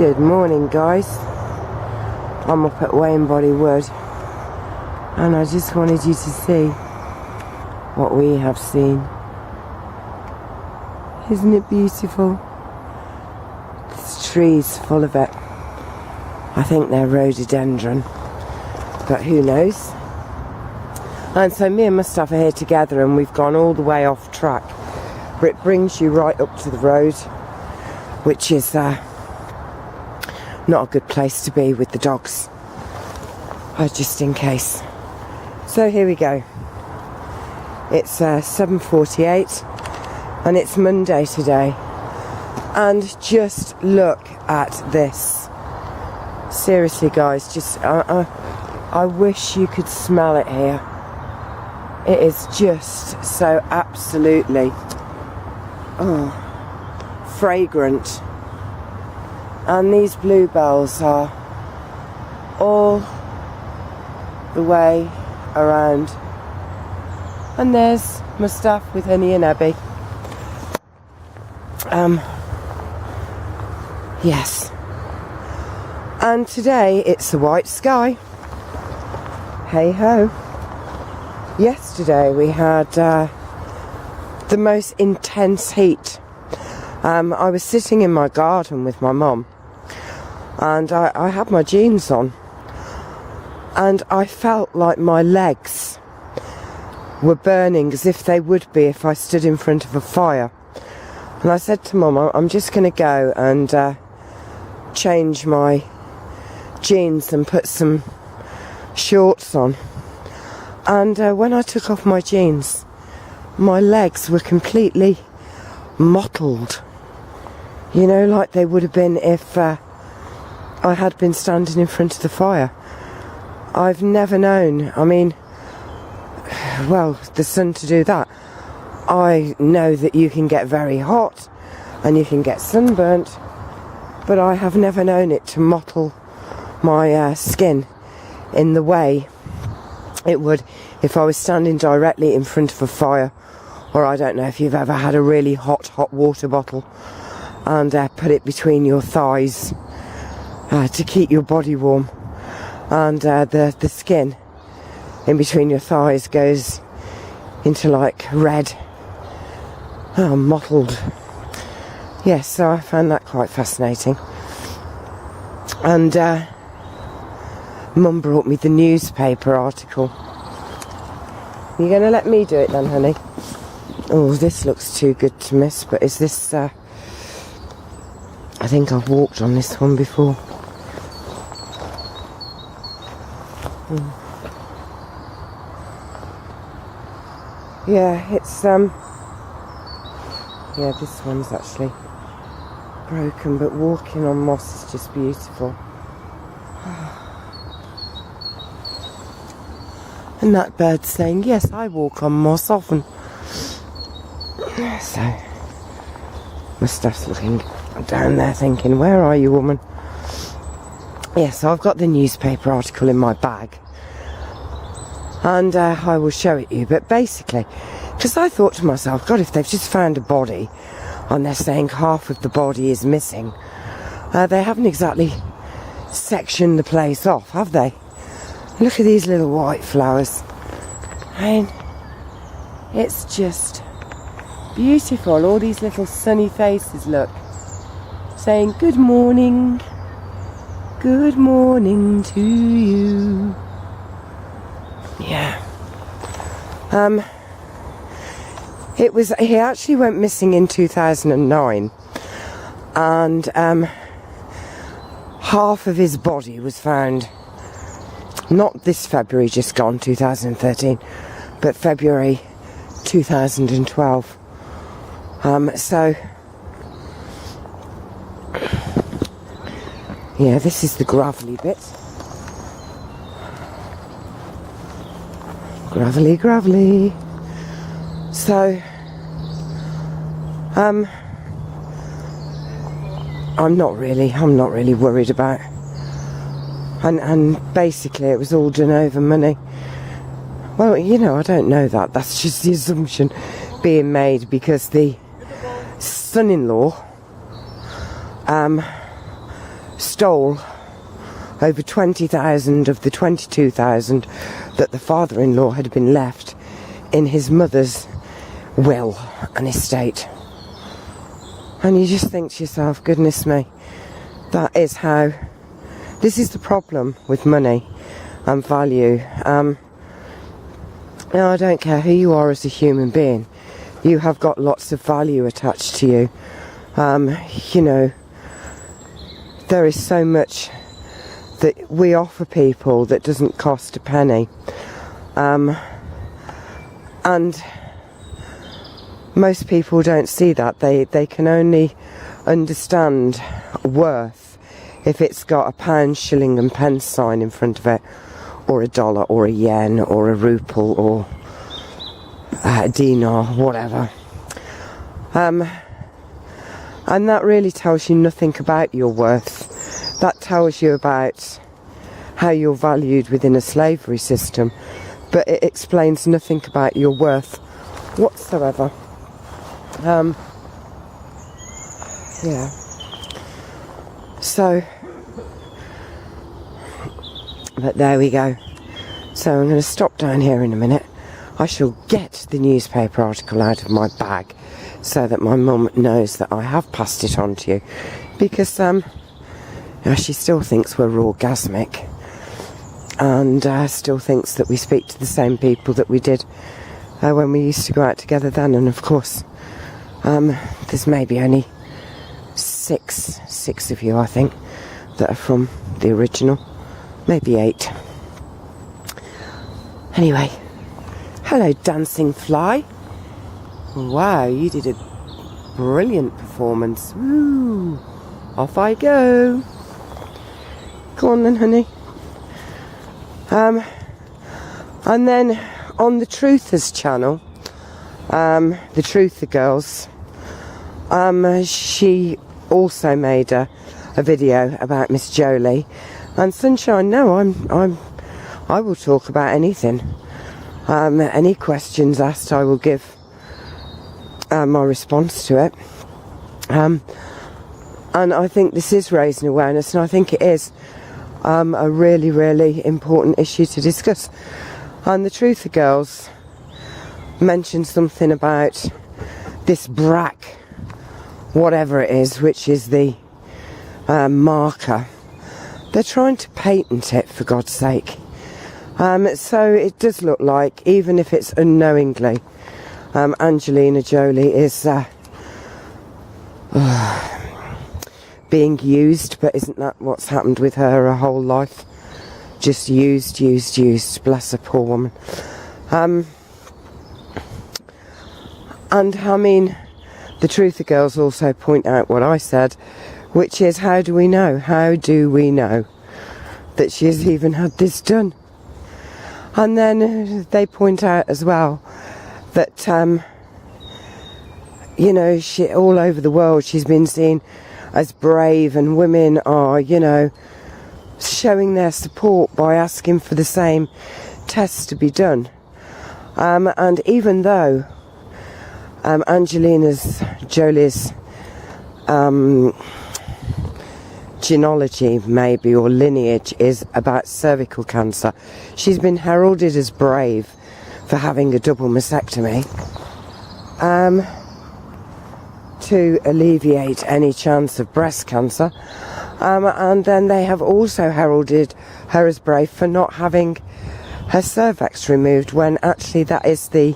Good morning, guys. I'm up at Wainbody Wood and I just wanted you to see what we have seen. Isn't it beautiful? This tree's full of it. I think they're rhododendron, but who knows? And so me and Mustafa are here together and we've gone all the way off track. But it brings you right up to the road, which is not a good place to be with the dogs, just in case. So here we go. It's 7:48 and it's Monday today, and just look at this. Seriously, guys, just I wish you could smell it here. It is just so absolutely fragrant. And these bluebells are all the way around. And there's Mustafa with Honey and Abby. Yes. And today it's a white sky. Hey ho. Yesterday we had the most intense heat. I was sitting in my garden with my mum, and I had my jeans on, and I felt like my legs were burning as if they would be if I stood in front of a fire. And I said to Mum, I'm just going to go and change my jeans and put some shorts on. And when I took off my jeans, my legs were completely mottled. You know, like they would have been if I had been standing in front of the fire. I've never known, I mean, well, the sun to do that. I know that you can get very hot and you can get sunburnt, but I have never known it to mottle my skin in the way it would if I was standing directly in front of a fire. Or I don't know if you've ever had a really hot water bottle and put it between your thighs to keep your body warm, and the skin in between your thighs goes into like red, mottled. Yes, so I found that quite fascinating. And Mum brought me the newspaper article. You going to let me do it then, honey? Oh, this looks too good to miss, but is this, I think I've walked on this one before. Yeah, it's, yeah, this one's actually broken, but walking on moss is just beautiful. And that bird's saying, yes, I walk on moss often. So, Mustafa's looking down there thinking, where are you, woman? Yeah, so I've got the newspaper article in my bag, and I will show it you. But basically, because I thought to myself, God, if they've just found a body and they're saying half of the body is missing, they haven't exactly sectioned the place off, have they? Look at these little white flowers. I mean, it's just beautiful. All these little sunny faces, look, saying good morning to you. Yeah. He actually went missing in 2009, and half of his body was found, not this February just gone, 2013, but February 2012. So, yeah, this is the gravelly bit. Gravelly. So, I'm not really worried about. And basically it was all done over money. Well, you know, I don't know that. That's just the assumption being made, because the son-in-law stole over 20,000 of the 22,000 that the father-in-law had been left in his mother's will and estate. And you just think to yourself, goodness me, that is how, this is the problem with money and value. Now, I don't care who you are as a human being, you have got lots of value attached to you. You know, there is so much that we offer people that doesn't cost a penny. And most people don't see that. They can only understand worth if it's got a pound, shilling and pence sign in front of it, or a dollar, or a yen, or a ruple, or a dinar, whatever. And that really tells you nothing about your worth. That tells you about how you're valued within a slavery system, but it explains nothing about your worth whatsoever. Yeah. So, but there we go. So I'm going to stop down here in a minute. I shall get the newspaper article out of my bag so that my mum knows that I have passed it on to you, because she still thinks we're orgasmic, and still thinks that we speak to the same people that we did when we used to go out together then. And of course, there's maybe only six of you, I think, that are from the original, maybe 8. Anyway, hello dancing fly. Wow, you did a brilliant performance. Woo! Off I go. Go on then, honey. And then on the Truthers channel, the Truther girls, she also made a video about Miss Jolie. And Sunshine, no, I will talk about anything. Any questions asked, I will give my response to it. And I think this is raising awareness, and I think it is a really, really important issue to discuss. And the Truther girls mentioned something about this BRAC, whatever it is, which is the marker. They're trying to patent it, for God's sake. So it does look like, even if it's unknowingly, Angelina Jolie is being used, but isn't that what's happened with her whole life? Just used, bless her poor woman. And I mean, the Truther girls also point out what I said, which is, how do we know that she has even had this done? And then they point out as well that, you know, she, all over the world, she's been seen as brave, and women are, you know, showing their support by asking for the same tests to be done. And even though Angelina Jolie's genealogy, maybe, or lineage, is about cervical cancer, she's been heralded as brave for having a double mastectomy to alleviate any chance of breast cancer. And then they have also heralded her as brave for not having her cervix removed, when actually that is the,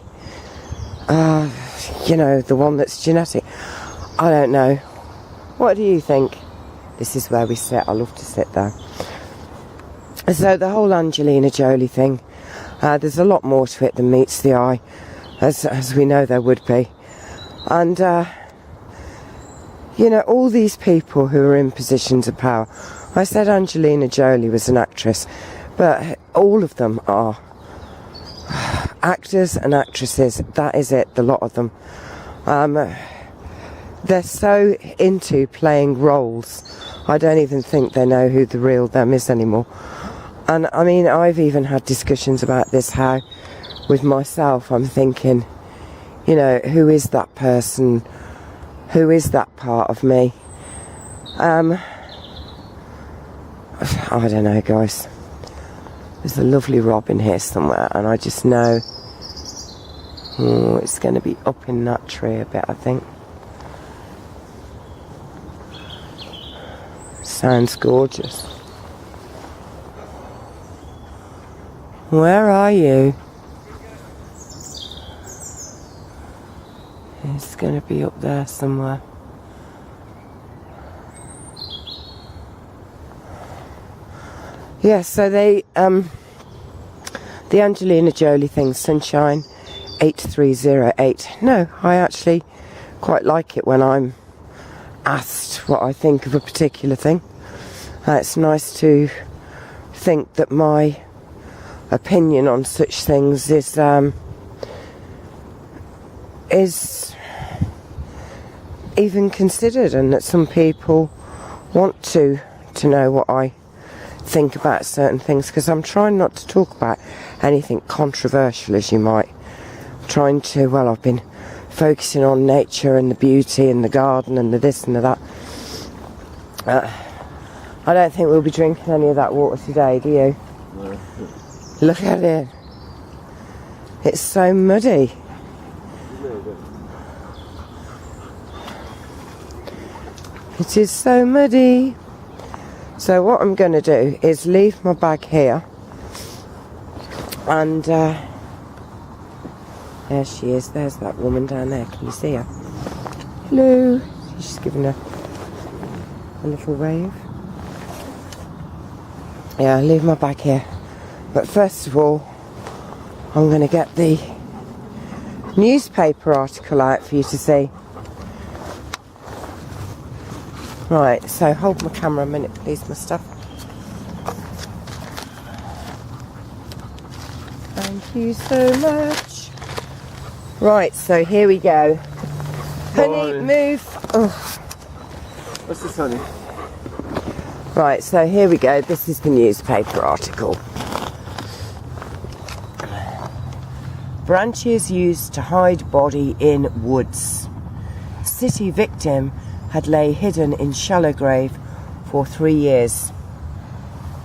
you know, the one that's genetic. I don't know. What do you think? This is where we sit. I love to sit there. So the whole Angelina Jolie thing, there's a lot more to it than meets the eye, as we know there would be. And, you know, all these people who are in positions of power, I said Angelina Jolie was an actress, but all of them are actors and actresses. That is it, the lot of them. They're so into playing roles, I don't even think they know who the real them is anymore. And I mean, I've even had discussions about this, how with myself I'm thinking, you know, who is that person? Who is that part of me? I don't know, guys. There's a lovely robin here somewhere, and I just know it's going to be up in that tree a bit, I think. Sounds gorgeous. Where are you? It's going to be up there somewhere. Yeah, so the Angelina Jolie thing, Sunshine 8308. No, I actually quite like it when I'm asked what I think of a particular thing. It's nice to think that my opinion on such things is even considered, and that some people want to know what I think about certain things, because I'm trying not to talk about anything controversial, as you might. Trying to, well, I've been focusing on nature and the beauty and the garden and the this and the that. I don't think we'll be drinking any of that water today, do you? No. Look at it. It's so muddy. It is so muddy. So what I'm going to do is leave my bag here, and there she is. There's that woman down there. Can you see her? Hello. She's giving her a little wave. Yeah, I'll leave my bag here. But first of all, I'm going to get the newspaper article out for you to see. Right, so hold my camera a minute, please, my stuff. Thank you so much. Right, so here we go. Honey, move. Oh. What's this, honey? Right, so here we go. This is the newspaper article. Branches used to hide body in woods. City victim had lay hidden in shallow grave for 3 years.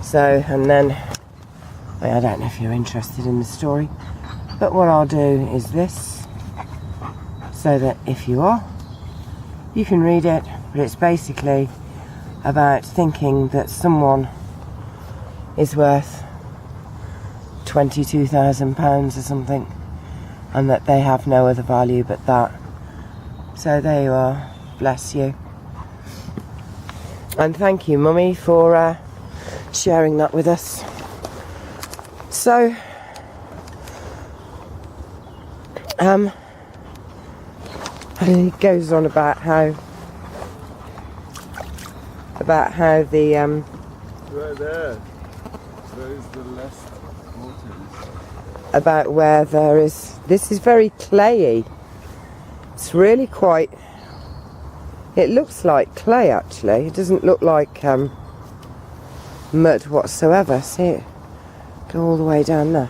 So, and then, I don't know if you're interested in the story, but what I'll do is this, so that if you are, you can read it. But it's basically about thinking that someone is worth £22,000 or something, and that they have no other value but that. So there you are. Bless you. And thank you, Mummy, for sharing that with us. So, it goes on about how the Right there. Where is the last water? about where there is. This is very clayey. It's really quite. It looks like clay, actually. It doesn't look like mud whatsoever. See it? Go all the way down there.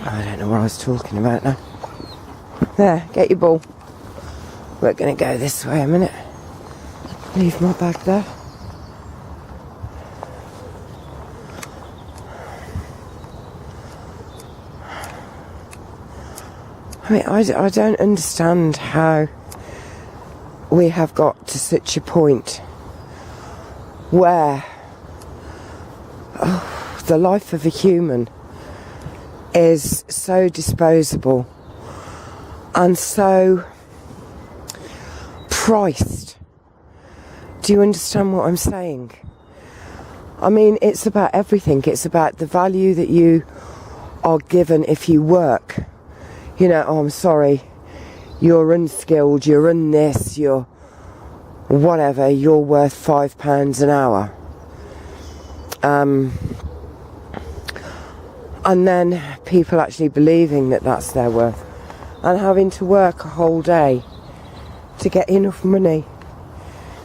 I don't know what I was talking about now. There, get your ball. We're going to go this way a minute. Leave my bag there. I mean, I don't understand how we have got to such a point where the life of a human is so disposable and so priced. Do you understand what I'm saying? I mean, it's about everything. It's about the value that you are given if you work. You know, oh, I'm sorry, you're unskilled, you're this, you're whatever, you're worth £5 an hour. And then people actually believing that that's their worth, and having to work a whole day to get enough money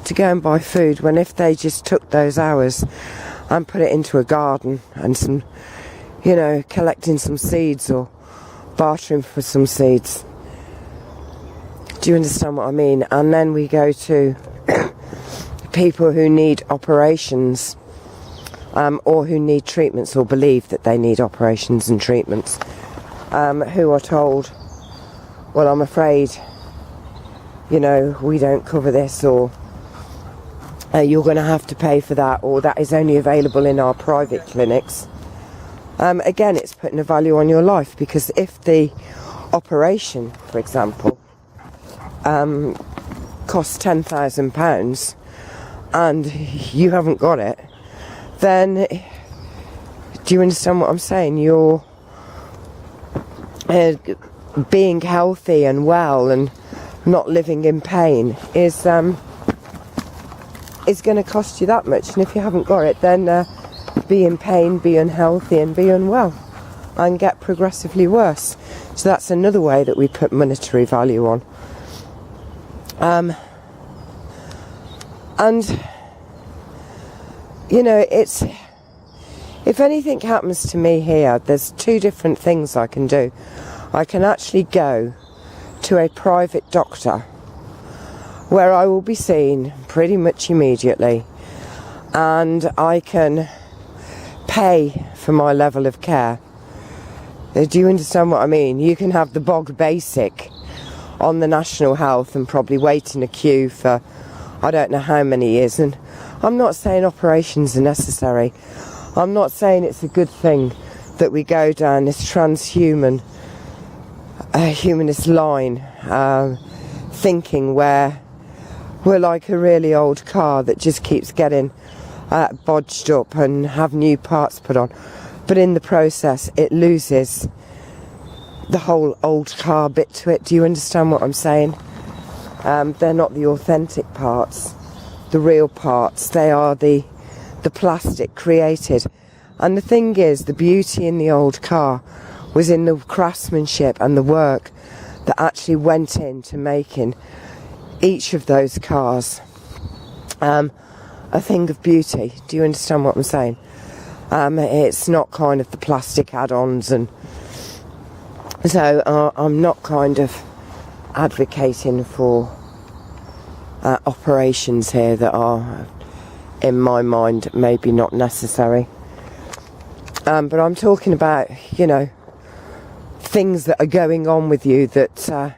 to go and buy food, when if they just took those hours and put it into a garden and some, you know, collecting some seeds or bartering for some seeds. Do you understand what I mean? And then we go to people who need operations, or who need treatments or believe that they need operations and treatments, who are told, well, I'm afraid, you know, we don't cover this, or you're going to have to pay for that, or that is only available in our private clinics. Again, it's putting a value on your life, because if the operation, for example, costs £10,000 and you haven't got it, then do you understand what I'm saying? You're being healthy and well and not living in pain is going to cost you that much, and if you haven't got it, then be in pain, be unhealthy and be unwell and get progressively worse. So that's another way that we put monetary value on. And you know, it's, if anything happens to me here, there's two different things I can do. I can actually go to a private doctor where I will be seen pretty much immediately, and I can pay for my level of care. Do you understand what I mean? You can have the bog basic on the National Health and probably wait in a queue for I don't know how many years, and I'm not saying operations are necessary. I'm not saying it's a good thing that we go down this transhuman humanist line, thinking where we're like a really old car that just keeps getting bodged up and have new parts put on, but in the process it loses the whole old car bit to it. Do you understand what I'm saying? They're not the authentic parts, the real parts. They are the plastic created. And the thing is, the beauty in the old car was in the craftsmanship and the work that actually went into making each of those cars a thing of beauty. Do you understand what I'm saying? It's not kind of the plastic add-ons, and so I'm not kind of advocating for operations here that are, in my mind, maybe not necessary. But I'm talking about, you know, things that are going on with you that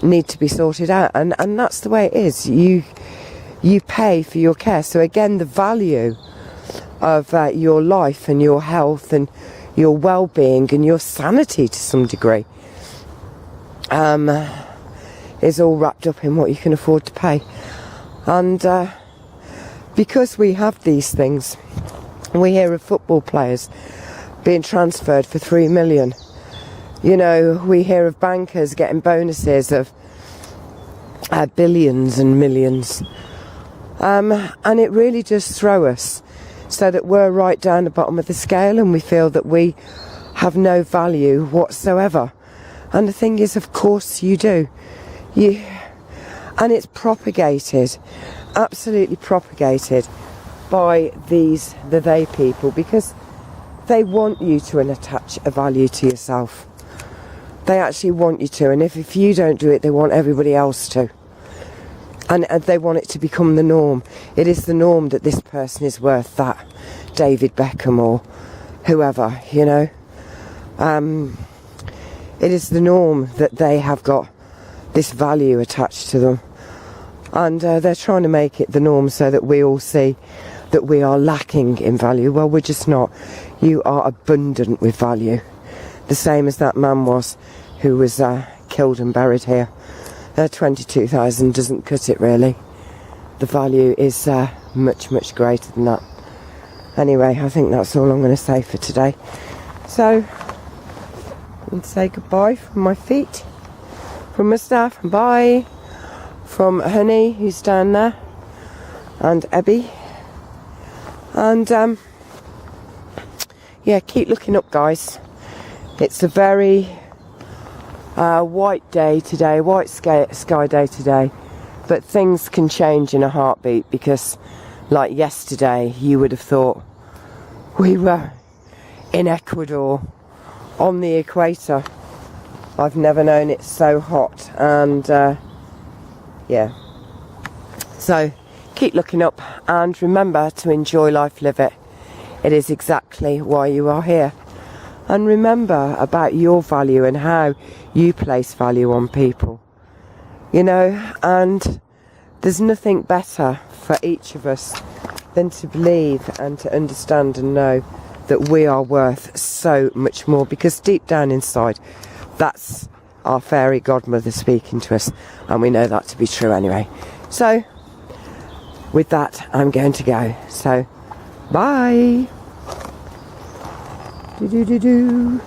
need to be sorted out, and that's the way it is. You pay for your care. So again, the value of your life and your health and your well-being and your sanity to some degree is all wrapped up in what you can afford to pay. And because we have these things, we hear of football players being transferred for 3 million. You know, we hear of bankers getting bonuses of billions and millions. And it really does throw us so that we're right down the bottom of the scale, and we feel that we have no value whatsoever. And the thing is, of course you do. And it's propagated, absolutely propagated by the they people, because they want you to attach a value to yourself. They actually want you to, and if you don't do it, they want everybody else to. And they want it to become the norm. It is the norm that this person is worth that, David Beckham or whoever, you know. It is the norm that they have got this value attached to them. And they're trying to make it the norm so that we all see that we are lacking in value. Well, we're just not. You are abundant with value. The same as that man was who was killed and buried here. 22,000 doesn't cut it, really. The value is much, much greater than that. Anyway, I think that's all I'm going to say for today. So, I'm going to say goodbye from my feet, from my staff, and bye from Honey, who's down there, and Ebby. And, yeah, keep looking up, guys. It's a very white day today, white sky day today, but things can change in a heartbeat, because like yesterday you would have thought we were in Ecuador on the equator. I've never known it so hot, and yeah, so keep looking up, and remember to enjoy life, live it. It is exactly why you are here. And remember about your value and how you place value on people. You know, and there's nothing better for each of us than to believe and to understand and know that we are worth so much more, because deep down inside, that's our fairy godmother speaking to us, and we know that to be true anyway. So with that, I'm going to go. So bye. Do do do do.